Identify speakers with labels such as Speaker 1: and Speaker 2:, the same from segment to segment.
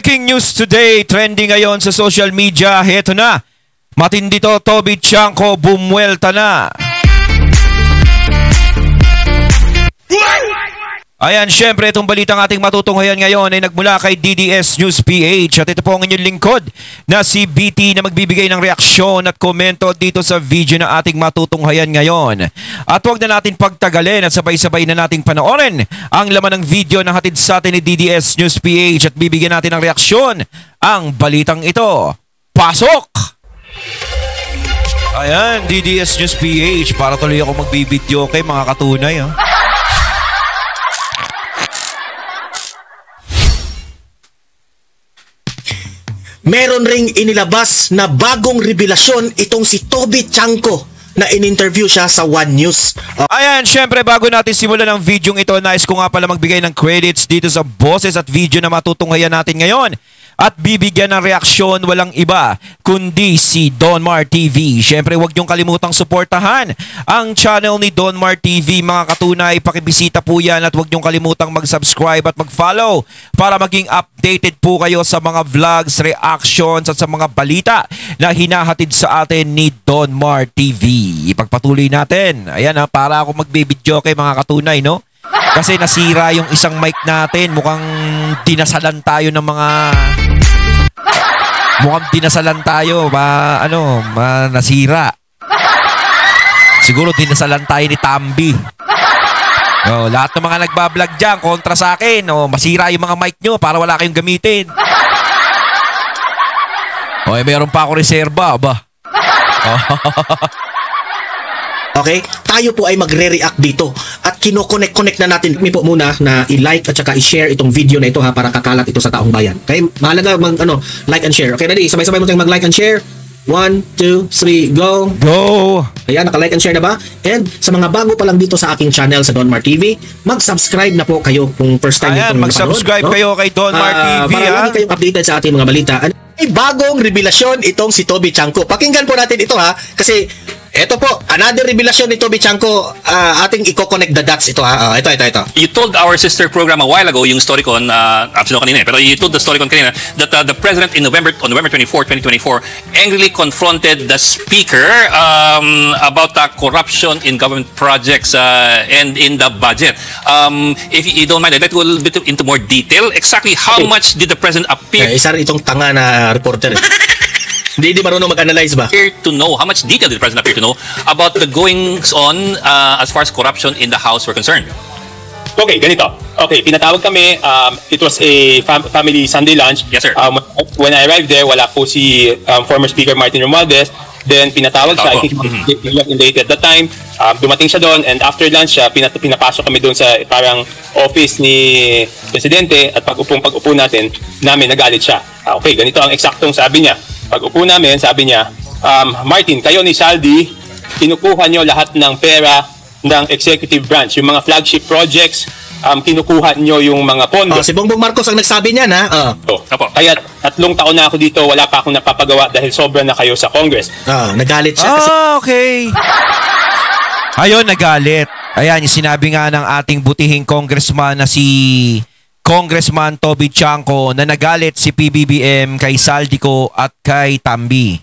Speaker 1: Breaking news today, trending ngayon sa social media. Heto na, matindi to, Toby Chanko, bumwelta na. Ayan, syempre itong balitang ating matutunghayan ngayon ay nagmula kay DDS News PH. At ito po ang inyong lingkod na si BT na magbibigay ng reaksyon at komento dito sa video na ating matutunghayan ngayon. At huwag na natin pagtagalin at sabay-sabay na nating panoorin ang laman ng video na hatid sa atin ni DDS News PH at bibigyan natin ng reaksyon ang balitang ito. Pasok! Ayan, DDS News PH, para tuloy ako magbibideo kay mga katunay.
Speaker 2: Meron ring inilabas na bagong revelasyon itong si Toby Chanko na in-interview siya sa One News.
Speaker 1: Ayan, syempre bago natin simulan ang video ito, nais ko nga pala magbigay ng credits dito sa boses at video na matutunghayan natin ngayon. At bibigyan ng reaksyon walang iba kundi si Donmar TV. Syempre huwag niyong kalimutang suportahan ang channel ni Donmar TV mga katunay. Pakibisita po yan at huwag niyong kalimutang mag-subscribe at mag-follow para maging updated po kayo sa mga vlogs, reactions at sa mga balita na hinahatid sa atin ni Donmar TV. Ipagpatuloy natin. Ayan para ako magbibideo kay mga katunay, no? Kasi nasira yung isang mic natin. Mukhang dinasalan tayo ng mga... Mukhang dinasalan tayo. Nasira. Siguro dinasalan tayo ni Tambi. Lahat ng mga nagbablog dyan, kontra sa akin. Masira yung mga mic nyo para wala kayong gamitin. Meron pa ako reserba.
Speaker 2: Okay? Tayo po ay magre-react dito at kino-connect na natin. Kami po muna na i-like at saka i-share itong video na ito para kakalat ito sa taong bayan. Okay? Mahalaga like and share. Okay, ready? Sabay-sabay mo tayong mag-like and share. 1, 2, 3, go!
Speaker 1: Go!
Speaker 2: Ayan, naka-like and share na ba? And sa mga bago pa lang dito sa aking channel sa Donmar TV, mag-subscribe na po kayo kung first time
Speaker 1: itong mag-subscribe kayo kay Donmar TV.
Speaker 2: Para lagi kayong updated sa ating mga balita. May bagong revelasyon itong si Toby Chanko. Pakinggan po natin ito kasi ito po, another revelasyon ni Toby Chanko, ating i-connect the dots ito ito.
Speaker 3: You told our sister program a while ago, yung Storycon, kanina, pero you told the Storycon kanina that the President on November 24, 2024, angrily confronted the Speaker about corruption in government projects and in the budget. If you don't mind, I'd like to go a little bit into more detail. Exactly how much did the President appear?
Speaker 2: Isa rin itong tanga na reporter. Hindi marunong mag-analyze ba?
Speaker 3: To know, how much detail did the President appear to know about the goings on as far as corruption in the House were concerned?
Speaker 4: Okay, ganito. Okay, pinatawag kami. It was a family Sunday lunch.
Speaker 3: Yes, sir.
Speaker 4: When I arrived there, wala po si former Speaker Martin Romualdez. Then pinatawag siya. I think he was in late at that time. Dumating siya doon and after lunch, pinapasok kami doon sa parang office ni Presidente at pag-upo namin, nagalit siya. Okay, ganito ang eksaktong sabi niya. Pag-upo namin, sabi niya, Martin, kayo ni Saldi, kinukuha niyo lahat ng pera ng executive branch. Yung mga flagship projects, kinukuha niyo yung mga pondo.
Speaker 2: Si Bongbong Marcos ang nagsabi niyan, ha?
Speaker 4: Kaya 3 taon na ako dito, wala pa akong napapagawa dahil sobra na kayo sa Congress.
Speaker 2: Nagalit siya.
Speaker 1: Okay. Ayun, nagalit. Ayan, yung sinabi nga ng ating butihing congressman na si Congressman Toby Chanko na nagalit si PBBM kay Saldico at kay Tambi.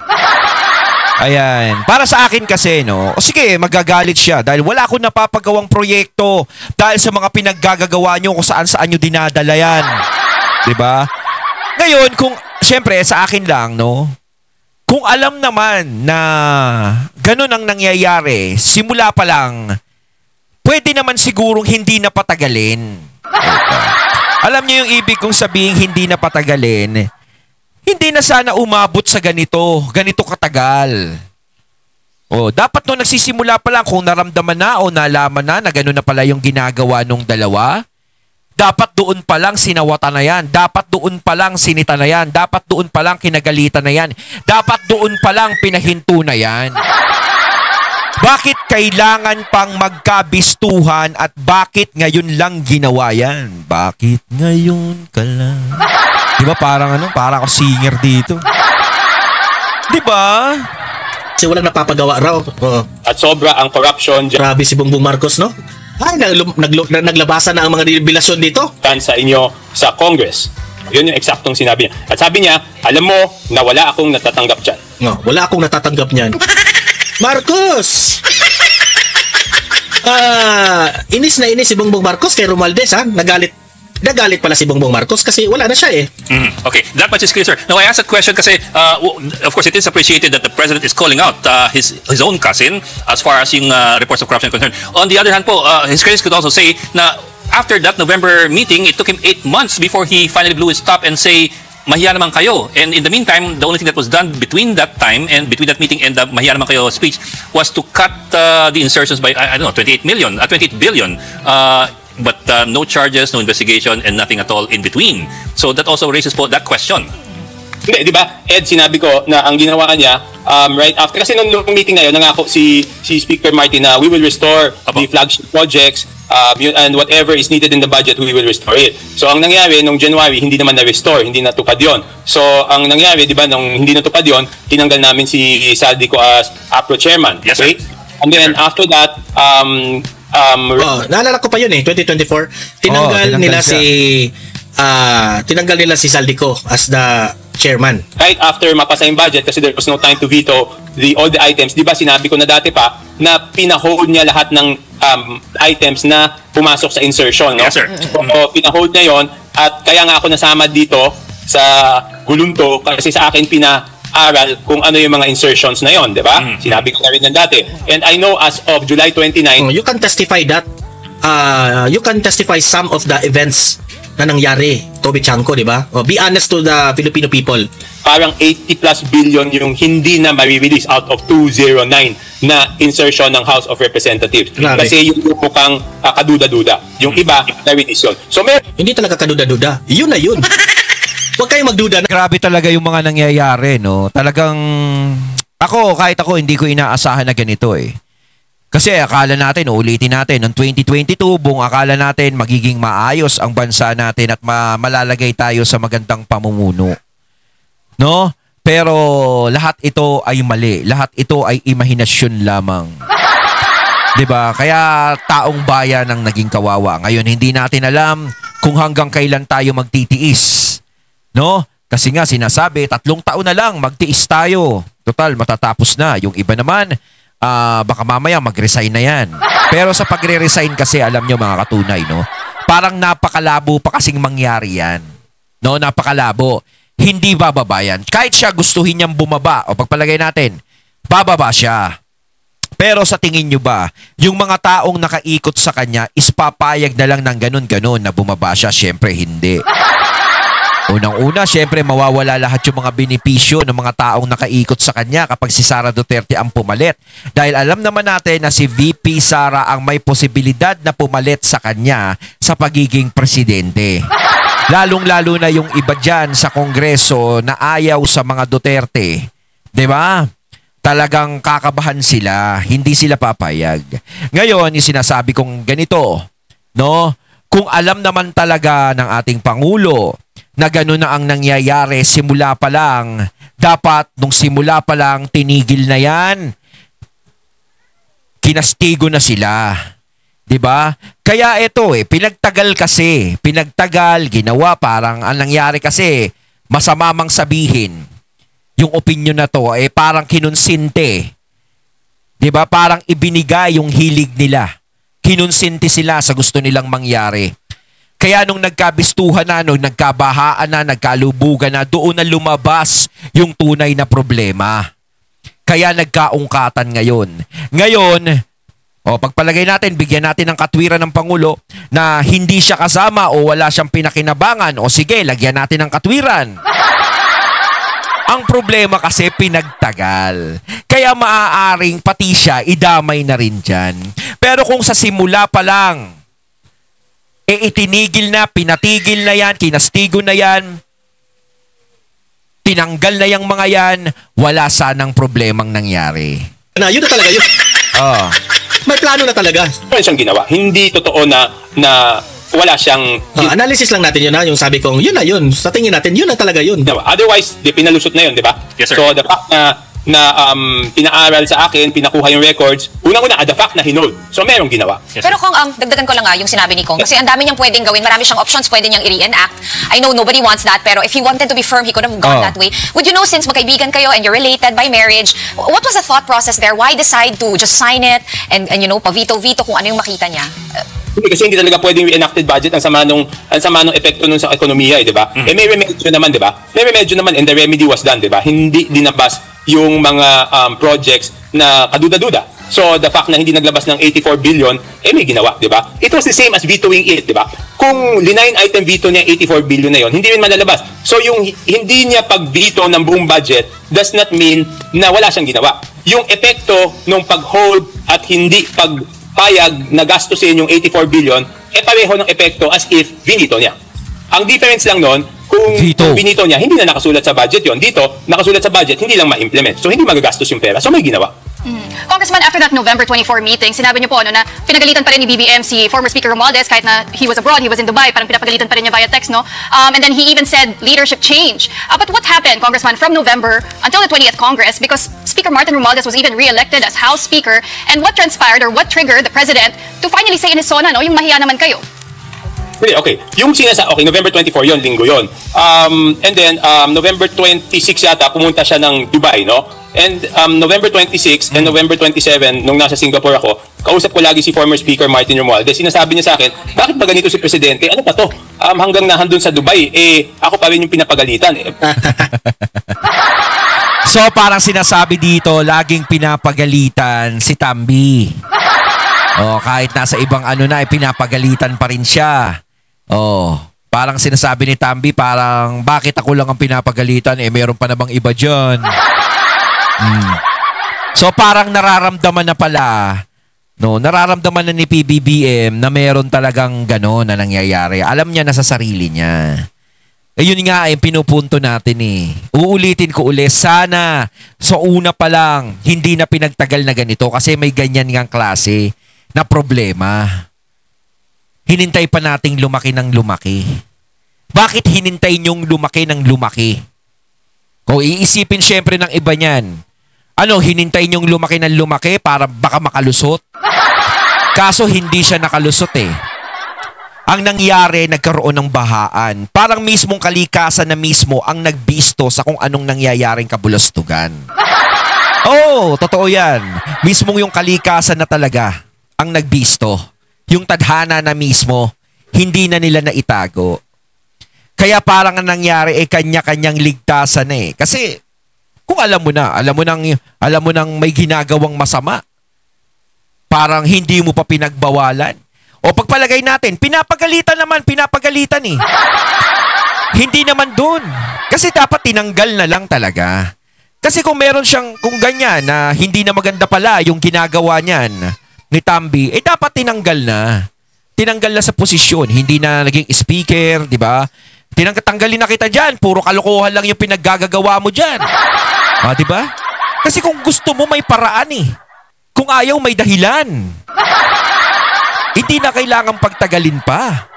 Speaker 1: Ayan. Para sa akin kasi, sige, magagalit siya dahil wala akong napapagawang proyekto dahil sa mga pinaggagawa nyo kung saan-saan nyo dinadala yan. Diba? Ngayon, syempre, sa akin lang, kung alam naman na ganun ang nangyayari, simula pa lang, pwede naman sigurong hindi na patagalin. Alam niyo yung ibig kong sabihin hindi na patagalin. Hindi na sana umabot sa ganito katagal. Dapat nung nagsisimula pa lang kung naramdaman na o nalaman na gano'n na pala yung ginagawa nung dalawa, dapat doon pa lang sinawata na yan. Dapat doon pa lang sinita na yan. Dapat doon pa lang kinagalitan na yan. Dapat doon pa lang pinahinto na yan. Bakit kailangan pang magkabistuhan at bakit ngayon lang ginawa yan? Bakit ngayon ka lang? Diba parang parang ako singer dito. Diba?
Speaker 2: Kasi walang napapagawa raw.
Speaker 4: At sobra ang corruption.
Speaker 2: Grabe si Bongbong Marcos, no? Ay, naglabasan na ang mga revelasyon dito.
Speaker 4: Sa inyo sa Congress. Yun yung eksaktong sinabi niya. At sabi niya, alam mo na wala akong natatanggap dyan.
Speaker 2: No, wala akong natatanggap niyan. Marcos! Inis na inis si Bongbong Marcos kay Romualdez, ha? Nagalit pala si Bongbong Marcos kasi wala na siya eh.
Speaker 3: Okay, that much is clear, sir. Now, I asked that question kasi, of course, it is appreciated that the president is calling out his own cousin as far as yung reports of corruption are concerned. On the other hand po, his critics could also say na after that November meeting, it took him 8 months before he finally blew his top and say, mahiya naman kayo. And in the meantime, the only thing that was done between that time and between that meeting and the mahiya naman kayo speech was to cut the insertions by, I don't know, 28 billion. But no charges, no investigation, and nothing at all in between. So that also raises that question.
Speaker 4: Hindi, di ba? Ed, sinabi ko na ang ginawa niya right after, kasi nung meeting na yun, nangako si Speaker Martin na we will restore the flagship projects and whatever is needed in the budget, we will restore it. So ang nangyari, nung January, hindi naman na-restore, hindi natupad yon. So ang nangyari, di ba, nung hindi natupad yon, tinanggal namin si Saldico as APRO chairman.
Speaker 3: Yes,
Speaker 4: okay?
Speaker 3: sir.
Speaker 4: And then after that,
Speaker 2: naalala ko pa yun eh, 2024. Tinanggal nila si Saldico as the chairman.
Speaker 4: Right after mapasa yung budget kasi there was no time to veto all the items. Di ba sinabi ko na dati pa na pinahold niya lahat ng items na pumasok sa insertion. No?
Speaker 3: Yes, sir.
Speaker 4: So, pinahold niya yon at kaya nga ako nasama dito sa gulunto kasi sa akin aral kung ano yung mga insertions na yon, di ba? Sinabi ko na rin yan dati. And I know as of July 29,
Speaker 2: you can testify that you can testify some of the events na nangyari, Toby Chanco, di ba? Be honest to the Filipino people.
Speaker 4: Parang 80 plus billion yung hindi na ma-release out of 209 na insertion ng House of Representatives.
Speaker 2: Grabe.
Speaker 4: Kasi yung mukhang kaduda-duda. Yung iba, na-release yun. So,
Speaker 2: Hindi talaga kaduda-duda. Yun na yun. Huwag kayong magduda na.
Speaker 1: Grabe talaga yung mga nangyayari, no? Talagang, kahit ako, hindi ko inaasahan na ganito eh. Kasi akala natin, ulitin natin, noong 2022, buong akala natin magiging maayos ang bansa natin at malalagay tayo sa magandang pamumuno. No? Pero lahat ito ay mali. Lahat ito ay imahinasyon lamang. 'Di ba? Kaya taong bayan ang naging kawawa. Ngayon, hindi natin alam kung hanggang kailan tayo magtitiis. No? Kasi nga sinasabi, 3 taon na lang, magtiis tayo. Total, matatapos na. Yung iba naman, baka mamaya mag-resign na yan. Pero sa pagre-resign kasi, alam nyo mga katunay, no? Parang napakalabo pa kasing mangyari yan. No? Napakalabo. Hindi bababa yan. Kahit siya gustuhin niyang bumaba, o pagpalagay natin, bababa siya. Pero sa tingin nyo ba, yung mga taong nakaikot sa kanya, is papayag na lang ng ganun-ganun na bumaba siya? Siyempre, hindi. Unang-una, syempre mawawala lahat yung mga benepisyo ng mga taong nakaikot sa kanya kapag si Sara Duterte ang pumalit. Dahil alam naman natin na si VP Sara ang may posibilidad na pumalit sa kanya sa pagiging presidente. Lalong-lalo na yung iba dyan sa Kongreso na ayaw sa mga Duterte. 'Di ba? Talagang kakabahan sila, hindi sila papayag. Ngayon, yung sinasabi kong ganito, no? Kung alam naman talaga ng ating Pangulo na gano'n na ang nangyayari simula pa lang, dapat nung simula pa lang tinigil na yan. Kinastigo na sila. 'Di ba? Kaya ito pinagtagal kasi. Pinagtagal, ginawa parang ang nangyari kasi masama mang sabihin. Yung opinion na to parang kinunsinte. 'Di ba? Parang ibinigay yung hilig nila. Kinunsinte sila sa gusto nilang mangyari. Kaya nung nagkabistuhan na, nung nagkabahaan na, nagkalubugan na, doon na lumabas yung tunay na problema. Kaya nagkaungkatan ngayon. Ngayon, pagpalagay natin, bigyan natin ng katwiran ng Pangulo na hindi siya kasama o wala siyang pinakinabangan. O sige, lagyan natin ng katwiran. Ang problema kasi pinagtagal. Kaya maaaring pati siya idamay na rin dyan. Pero kung sa simula pa lang, itinigil na, pinatigil na yan, kinastigo na yan, tinanggal na yung mga yan, wala sanang problemang nangyari.
Speaker 2: Yun na talaga yun. May plano na talaga.
Speaker 4: Wala siyang ginawa. Hindi totoo na wala siyang...
Speaker 2: analysis lang natin yun yung sabi kong, yun na yun. Sa tingin natin, yun na talaga yun.
Speaker 4: Otherwise, pinalusot na yun, di ba?
Speaker 3: Yes, sir.
Speaker 4: So, the fact na pinaaral sa akin, pinakuha yung records. Unang-una, the fact na hinold. So, merong ginawa.
Speaker 5: Pero kung dagdagan ko lang yung sinabi ni Kong, kasi ang dami niyang pwedeng gawin, marami siyang options pwede niyang i-reenact. I know nobody wants that, pero if he wanted to be firm, he could have gone that way. Would you know, since magkaibigan kayo and you're related by marriage, what was the thought process there? Why decide to just sign it and pa-veto-veto kung ano yung makita niya?
Speaker 4: Kasi hindi talaga pwedeng reenacted budget ang sama nung epekto nun sa ekonomiya, di ba? May remedyo naman, di ba? May remedyo naman and the remedy was done, di ba? Hindi dinabas yung mga projects na kaduda-duda. So, the fact na hindi naglabas ng 84 billion, may ginawa, di ba? It was the same as vetoing it, di ba? Kung line item veto niya 84 billion na yon, hindi rin malalabas. So, yung hindi niya pag-veto ng buong budget does not mean na wala siyang ginawa. Yung epekto ng pag-hold at hindi payag na gastusin yung 84 billion, pareho ng epekto as if binito niya. Ang difference lang nun, kung binito niya, hindi na nakasulat sa budget yon. Dito, nakasulat sa budget, hindi lang ma-implement. So, hindi magagastos yung pera. So, may ginawa.
Speaker 6: Congressman, after that November 24 meeting, sinabi niyo po na pinagalitan pa rin ni BBM si former Speaker Romualdez kahit na he was abroad, he was in Dubai, parang pinapagalitan pa rin niya via text, no? And then he even said leadership change. But what happened, Congressman, from November until the 20th Congress, because Speaker Martin Romualdez was even re-elected as House Speaker, and what transpired or what triggered the President to finally say in his sona, no, yung mahiya naman kayo?
Speaker 4: Okay. Yung November 24 yon, linggo yon. And then, November 26 yata, pumunta siya ng Dubai, no? And November 26 and November 27, nung nasa Singapore ako, kausap ko lagi si former Speaker Martin Romualdez. Sinasabi niya sa akin, bakit ba ganito si Presidente? Ano pa to? Hanggang nahandun sa Dubai, ako pa rin yung pinapagalitan.
Speaker 1: So, parang sinasabi dito, laging pinapagalitan si Tambi. Kahit nasa ibang pinapagalitan pa rin siya. Parang sinasabi ni Tambi, parang bakit ako lang ang pinapagalitan? Meron pa na bang iba dyan? So parang nararamdaman na pala, nararamdaman na ni PBBM na meron talagang gano'n na nangyayari. Alam niya na sa sarili niya. Yun nga pinupunto natin Uulitin ko ulit, sana sa una pa lang hindi na pinagtagal na ganito kasi may ganyan ngang klase na problema. Hinintay pa nating lumaki ng lumaki. Bakit hinintay niyong lumaki ng lumaki? Kung iisipin syempre ng iba niyan, hinintay niyong lumaki ng lumaki para baka makalusot? Kaso hindi siya nakalusot Ang nangyari, nagkaroon ng bahaan. Parang mismong kalikasan na mismo ang nagbisto sa kung anong nangyayaring kabulastugan. Totoo yan. Mismong yung kalikasan na talaga ang nagbisto. Yung tadhana na mismo, hindi na nila naitago. Kaya parang ang nangyari kanya-kanyang ligtasan Kasi kung alam mo nang may ginagawang masama, parang hindi mo pa pinagbawalan. O pagpalagay natin, pinapagalitan Hindi naman dun. Kasi dapat tinanggal na lang talaga. Kasi kung meron siyang, kung ganyan na hindi na maganda pala yung ginagawa niyan ni Tambi, dapat tinanggal na. Tinanggal na sa posisyon. Hindi na naging speaker, di ba? Tanggalin na kita dyan. Puro kalokohan lang yung pinaggagawa mo dyan. Di ba? Kasi kung gusto mo, may paraan Kung ayaw, may dahilan. Hindi na kailangang pagtagalin pa.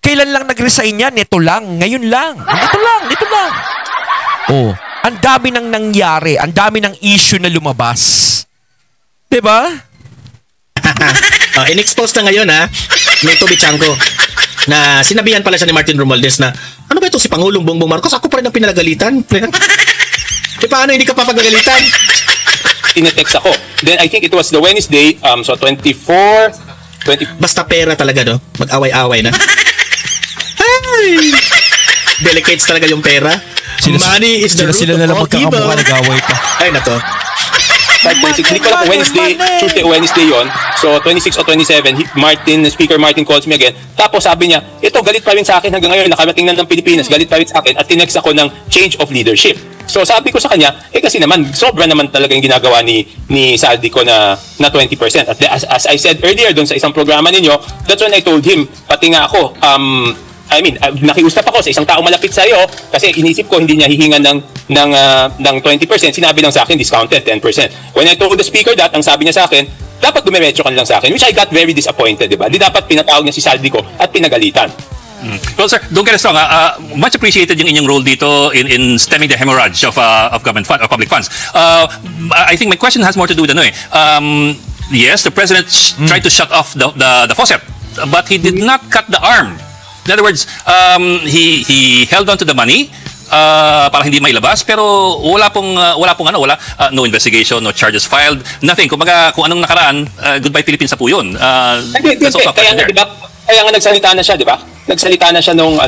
Speaker 1: Kailan lang nag-resign yan? Ito lang. Ngayon lang. Ito lang. Ang dami nang nangyari. Ang dami ng issue na lumabas. Diba?
Speaker 2: In-expose na ngayon ni Toby Chanko na sinabihan pala siya ni Martin Romualdez na ano ba ito si Pangulong Bongbong Marcos? Ako pa rin ang pinagalitan. Paano hindi ka papagagalitan?
Speaker 4: Tinetext ako. Then I think it was the Wednesday, so 24, 20...
Speaker 2: Basta pera talaga, no? Mag-away-away na. Ay! Delicates talaga yung pera. Money is the root of all evil.
Speaker 1: Nag-away pa.
Speaker 2: Ay, nato.
Speaker 4: 26, hindi ko lang Wednesday, Tuesday, Wednesday yon. So 26 o 27, Speaker Martin calls me again. Tapos sabi niya, ito galit pa rin sa akin hanggang ngayon, nakarating na ng Pilipinas, galit pa rin sa akin at tinext ako ng change of leadership. So sabi ko sa kanya, kasi naman, sobra naman talaga yung ginagawa ni Saldico na 20%. At as I said earlier doon sa isang programa ninyo, that's when I told him, pati nga ako, nakiusap ako sa isang tao malapit sa iyo kasi inisip ko hindi niya hihingan ng 20%. Sinabi lang sa akin, discounted 10%. When I told the speaker that, ang sabi niya sa akin, dapat dumiretso ka lang sa akin, which I got very disappointed, di ba? Di dapat pinatawag niya si Saldico at pinagalitan.
Speaker 3: Well, sir, don't get us wrong. Much appreciated yung inyong role dito in stemming the hemorrhage of government fund or public funds. I think my question has more to do with yes, the president tried to shut off the faucet, but he did not cut the arm. In other words, he held on to the money para hindi mailabas, pero no investigation, no charges filed, nothing. Kumbaga, kung anong nakaraan, goodbye Philippines na po yun.
Speaker 4: Kaya nga nagsalita na siya, di ba? Nagsalita na siya nung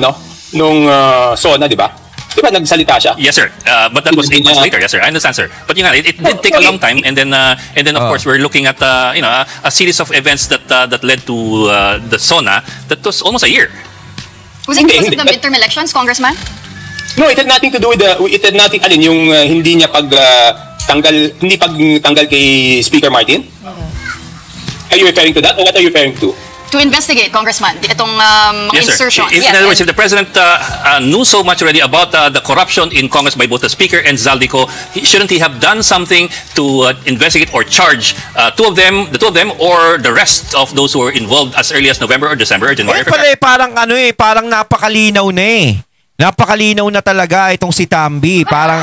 Speaker 4: SONA, di ba? Di ba nagsalita siya?
Speaker 3: Yes, sir. But that was 8 months later. Yes, sir. I understand, sir. But it did take a long time, and then of course we're looking at a series of events that led to the SONA that was almost a year.
Speaker 6: Was it because of the midterm elections, Congressman?
Speaker 4: No, it had nothing to do with yung hindi niya pagtanggal kay Speaker Martin? Are you referring to that, or what are you referring to?
Speaker 6: To investigate, Congressman, itong mga
Speaker 3: Yes, sir.
Speaker 6: insertions.
Speaker 3: In other words, if the president knew so much already about the corruption in Congress by both the Speaker and Zaldico, shouldn't he have done something to investigate or charge the two of them, or the rest of those who were involved as early as November or December or January?
Speaker 1: Parang napakalinaw na eh. Napakalinaw na talaga itong si Tamby. Parang,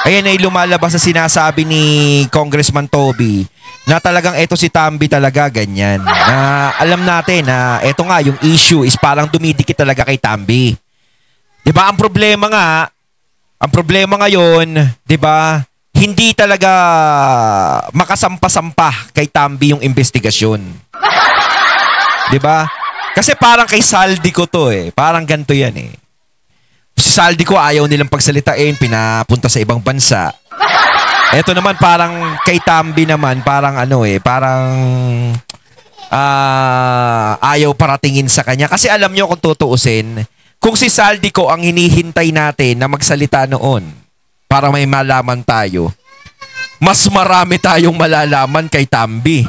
Speaker 1: ayan ay lumalabas sa sinasabi ni Congressman Toby na talagang eto si Tamby talaga ganyan. Na alam natin na eto nga yung issue is parang dumidikit talaga kay Tamby. 'Di ba? Ang problema ngayon, 'di ba? Hindi talaga makasampa-sampa kay Tamby yung investigasyon. 'Di ba? Kasi parang kay Zaldico to eh. Parang ganito 'yan eh. Si Zaldico ayaw nilang pagsalitain, pinapunta sa ibang bansa. Ito naman parang kay Tamby naman parang ayaw paratingin sa kanya. Kasi alam nyo kung tutuusin, kung si Zaldico ang hinihintay natin na magsalita noon para may malaman tayo, mas marami tayong malalaman kay Tamby.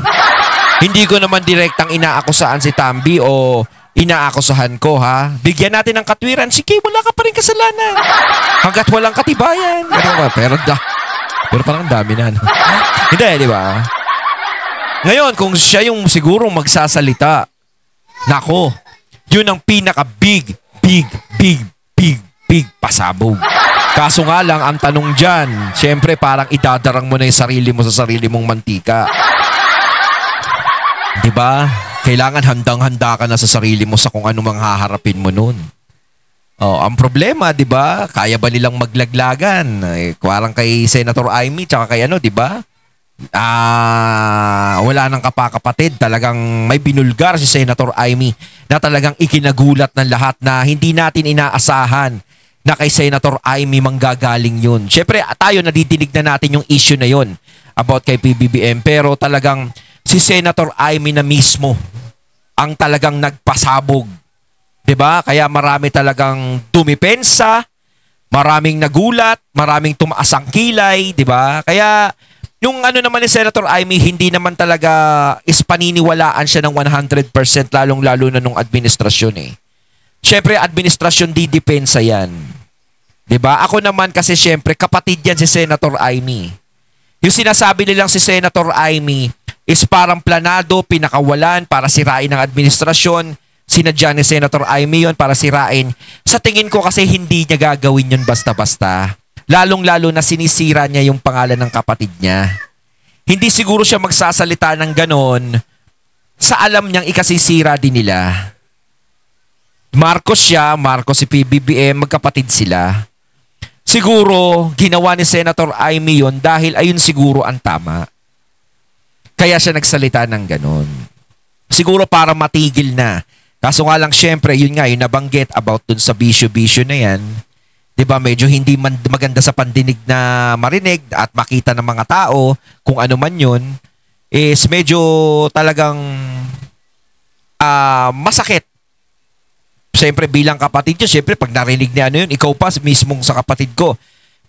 Speaker 1: Hindi ko naman direktang inaakusahan si Tamby o inaakusahan ko, ha? Bigyan natin ng katwiran. Sige, wala ka pa rin kasalanan. Hanggat walang katibayan. Pero parang dami na. Hindi, di ba? Ngayon, kung siya yung sigurong magsasalita, nako, yun ang pinaka-big pasabog. Kaso nga lang, ang tanong dyan, syempre parang idadarang mo na yung sarili mo sa sarili mong mantika. Di ba? Kailangan handang-handa ka na sa sarili mo sa kung ano mang haharapin mo nun. Oh, ang problema, 'di ba? Kaya ba nilang maglaglagan? Parang kay Senator Amy tsaka kay 'di ba? Wala nang kapakapatid, talagang may binulgar si Senator Amy na talagang ikinagulat ng lahat na hindi natin inaasahan na kay Senator Amy manggagaling 'yun. Syempre, tayo nadidinig na natin yung issue na 'yon about kay PBBM, pero talagang si Senator Amy na mismo ang talagang nagpasabog. 'Di ba? Kaya marami talagang dumipensa, maraming nagulat, maraming tumaas ang kilay, 'di ba? Kaya yung naman ni Senator Amy, hindi naman talaga is paniniwalaan siya ng 100% lalong-lalo na nung administrasyon eh. Syempre, administrasyon didepensa 'yan. 'Di ba? Ako naman kasi syempre kapatid 'yan si Senator Amy. Yung sinasabi nilang si Senator Amy is parang planado, pinakawalan para sirain ang administrasyon. Sinadya ni Senator Amy yun para sirain. Sa tingin ko kasi hindi niya gagawin yun basta-basta. Lalong-lalo na sinisira niya yung pangalan ng kapatid niya. Hindi siguro siya magsasalita ng ganon sa alam niyang ikasisira din nila. Marcos siya, Marcos si PBBM, magkapatid sila. Siguro, ginawa ni Senator Amy yun dahil ayun siguro ang tama. Kaya siya nagsalita ng ganon. Siguro para matigil na. Kaso nga lang, syempre, yun nga, yung nabanggit about dun sa bisyo-bisyo na yan. Diba, medyo hindi maganda sa pandinig na marinig at makita ng mga tao, kung ano man yun, is medyo talagang masakit. Syempre, bilang kapatid ko, syempre, pag narinig niya yun, ikaw pa mismong sa kapatid ko.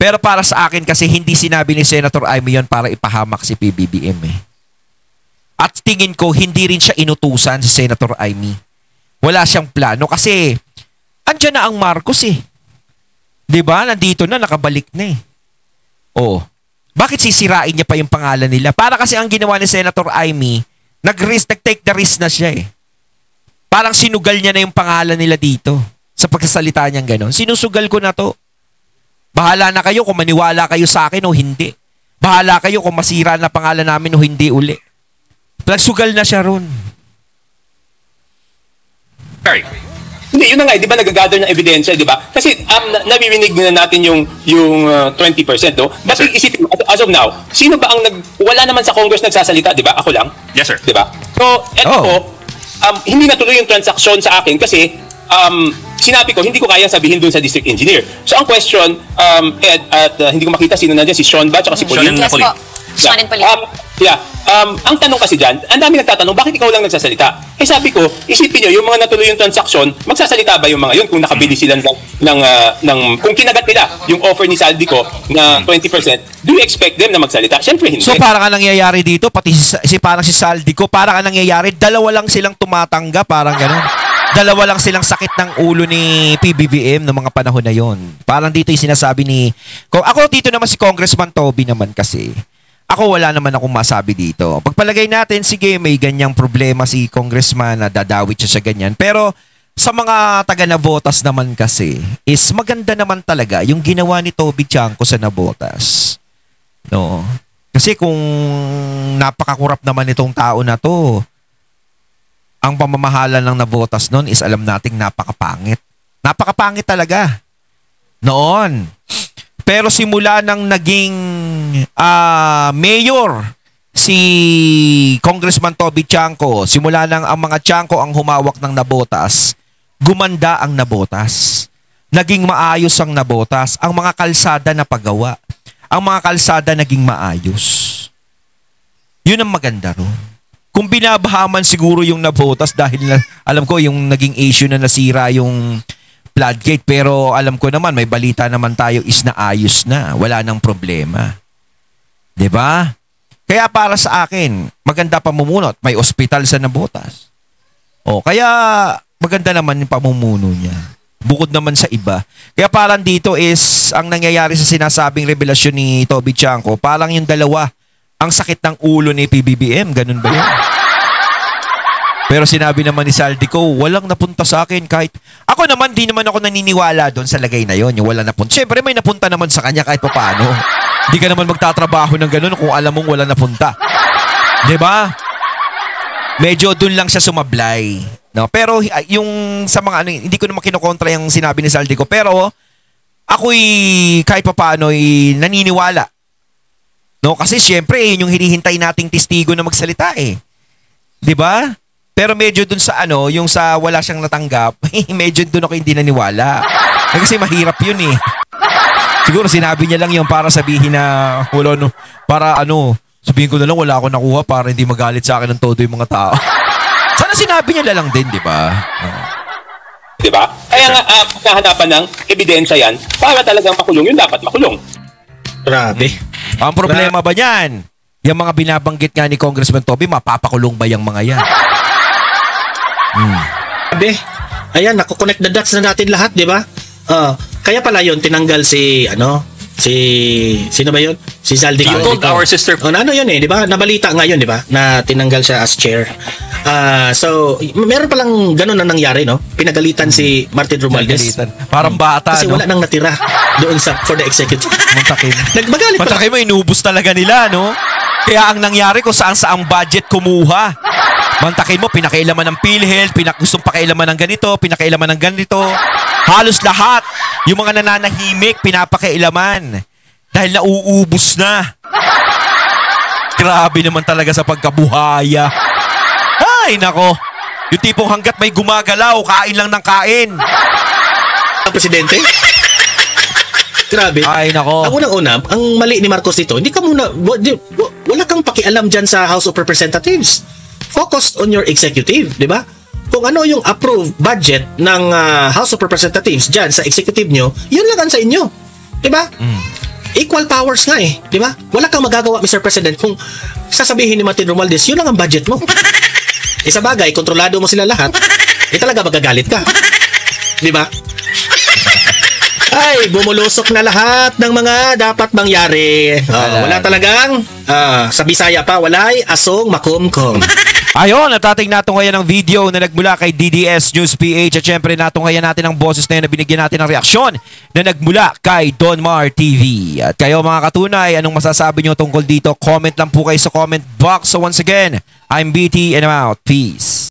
Speaker 1: Pero para sa akin, kasi hindi sinabi ni Senator Amy yun para ipahamak si PBBM eh. At tingin ko, hindi rin siya inutusan si Senator Amy. Wala siyang plano kasi andyan na ang Marcos eh. 'Di ba? Nandito na, nakabalik na eh. Oh. Bakit sisirain niya pa yung pangalan nila? Para kasi ang ginawa ni Senator Amy, nag-take the risk na siya eh. Parang sinugal niya na yung pangalan nila dito sa pagsasalita niyang gano'n. Sinusugal ko na to. Bahala na kayo kung maniwala kayo sa akin o hindi. Bahala kayo kung masira na pangalan namin o hindi uli. Nagsugal na siya ron.
Speaker 3: Very.
Speaker 4: Hindi, yun na nga, di ba nag-gather ng ebidensya, di ba? Kasi nabibig na natin yung 20%, no? But
Speaker 3: Yes, sir.
Speaker 4: isipin mo, as of now, sino ba ang wala naman sa Congress nagsasalita, di ba? Ako lang.
Speaker 3: Yes, sir.
Speaker 4: Di ba? So, eto
Speaker 1: Oh.
Speaker 4: po, hindi natuloy yung transaksyon sa akin kasi sinabi ko, hindi ko kaya sabihin dun sa district engineer. So, ang question, Ed, at hindi ko makita sino nandiyan, si Sean ba, tsaka si Pauline?
Speaker 5: Yes
Speaker 3: Pauline.
Speaker 5: po. Sean and Pauline.
Speaker 4: Ang tanong kasi dyan, ang dami nagtatanong, bakit ikaw lang nagsasalita? Eh sabi ko, isipin nyo, yung mga natuloy yung transaksyon, magsasalita ba yung mga yun kung nakabili sila kung kinagat nila yung offer ni Saldico na 20%, do you expect them na magsalita? Siyempre hindi.
Speaker 1: So parang ang nangyayari dito, pati parang si Saldico, parang ang nangyayari, dalawa lang silang tumatanggap, parang gano'n. Dalawa lang silang sakit ng ulo ni PBBM noong mga panahon na yon. Parang dito yung sinasabi ni... Ako dito naman si Congressman Toby naman kasi. Ako wala naman akong masabi dito. Pagpalagay natin, sige, may ganyang problema si Congressman na dadawit siya sa ganyan. Pero sa mga taga Navotas naman kasi, is maganda naman talaga yung ginawa ni Toby Chanco sa Navotas. No? Kasi kung napakakurap naman itong tao na to, ang pamamahala ng Navotas noon is alam nating napakapangit. Napakapangit talaga. Noon. Pero simula nang naging mayor si Congressman Toby Chanco, simula nang ang mga Chanco ang humawak ng Navotas, gumanda ang Navotas. Naging maayos ang Navotas. Ang mga kalsada na pagawa. Ang mga kalsada naging maayos. Yun ang maganda ron. Kung binabahaman siguro yung Navotas dahil alam ko yung naging issue na nasira yung floodgate, pero alam ko naman may balita naman tayo is naayos na, wala nang problema. 'Di ba? Kaya para sa akin, maganda pamumuno, may ospital sa Navotas. Kaya maganda naman yung pamumuno niya. Bukod naman sa iba. Kaya parang dito is ang nangyayari sa sinasabing revelasyon ni Toby Chanco, parang yung dalawa ang sakit ng ulo ni PBBM, ganun ba yun? Pero sinabi naman ni Saldico, walang napunta sa akin kahit... Ako naman, di naman ako naniniwala doon sa lagay na yon, yung walang napunta. Siyempre, may napunta naman sa kanya kahit paano. Hindi ka naman magtatrabaho ng ganun kung alam mong walang napunta. Diba? Medyo doon lang siya sumablay. No? Pero yung sa mga hindi ko naman kinokontra yung sinabi ni Saldico. Pero ako'y kahit paano naniniwala. No? Kasi siyempre, yung hinihintay nating testigo na magsalita eh. Diba? Pero medyo dun sa yung sa wala siyang natanggap, medyo dun ako hindi naniwala. Kasi mahirap yun eh. Siguro sinabi niya lang yun para sabihin na wala sabihin ko na lang wala ako nakuha para hindi magalit sa akin ng todo yung mga tao. Sana sinabi niya lang din, di ba?
Speaker 4: Di ba? Kaya nga, kahanapan ng ebidensya yan, para talagang makulong, yun dapat makulong.
Speaker 2: Grabe.
Speaker 1: Ang problema ba niyan? Yung mga binabanggit nga ni Congressman Toby, mapapakulong ba yung mga yan?
Speaker 2: Grabe. Ayan, nakukonect the dots na natin lahat, di ba? Kaya pala yun, tinanggal sino ba yun? Si Saldico.
Speaker 3: You told our sister...
Speaker 2: Ano yun di ba? Nabalita nga yun, di ba? Na tinanggal siya as chair. So, meron palang ganun na nangyari, no? Pinagalitan si Martin Romualdez.
Speaker 1: Parang bata,
Speaker 2: Kasi wala nang natira doon for the executive.
Speaker 1: Muntakin.
Speaker 2: Nagmagalit pala.
Speaker 1: Muntakin mo, inubos talaga nila, no? Kaya ang nangyari kung saan saang budget kumuha. Mantakin mo, pinakailaman ng PhilHealth, gustong pakailaman ng ganito, pinakailaman ng ganito. Halos lahat, yung mga nananahimik, pinapakailaman. Dahil nauubos na. Grabe naman talaga sa pagkabuhaya. Ay, nako. Yung tipong hanggat may gumagalaw, kain lang ng kain.
Speaker 2: Ang presidente? Grabe.
Speaker 1: Ay, nako.
Speaker 2: Ang unang-una, ang mali ni Marcos dito, hindi ka muna, wala kang pakialam dyan sa House of Representatives. Focus on your executive, di ba? Kung ano yung approved budget ng House of Representatives dyan sa executive nyo, yun lang ang sa inyo. Di ba? Equal powers nga eh. Di ba? Wala kang magagawa, Mr. President, kung sasabihin ni Martin Romualdez, yun lang ang budget mo. Sa bagay, kontrolado mo sila lahat, talaga magagalit ka. Di ba? Ay, bumulusok na lahat ng mga dapat mangyari. Wala talagang, sa Bisaya pa, walay asong makumkum.
Speaker 1: Ayun, natating natunghayan ng video na nagmula kay DDS News PH at syempre natunghayan natin ang boses na yun na binigyan natin ng reaksyon na nagmula kay Donmar TV. At kayo mga katunay, anong masasabi nyo tungkol dito? Comment lang po kayo sa comment box. So once again, I'm BT and I'm out. Peace.